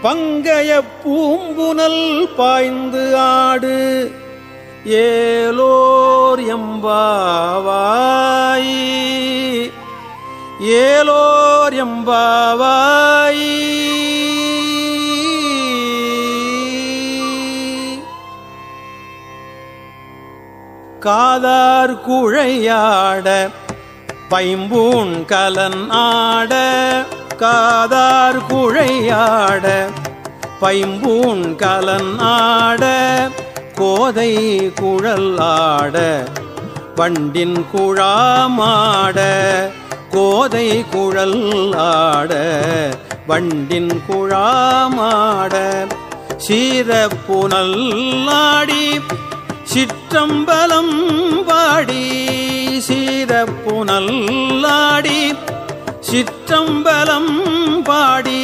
பங்கைய பூம்புனல் பாய்ந்து ஆடு ஏலோர் எம்பாவாய் ஏலோர் எம்பாவாய். காதார் குழையாட பைம்பூன் கலன் ஆட காதார் குழையாட பைம்பூன் கலன் ஆட கோதை குழல் ஆட வண்டின் குழாமாட கோதை குழல் ஆட வண்டின் குழாமாட சீரப்புனல் ஆடி சிற்றம்பலம் பாடி சீரப்புனல் ஆடி சிற்றம்பலம் பாடி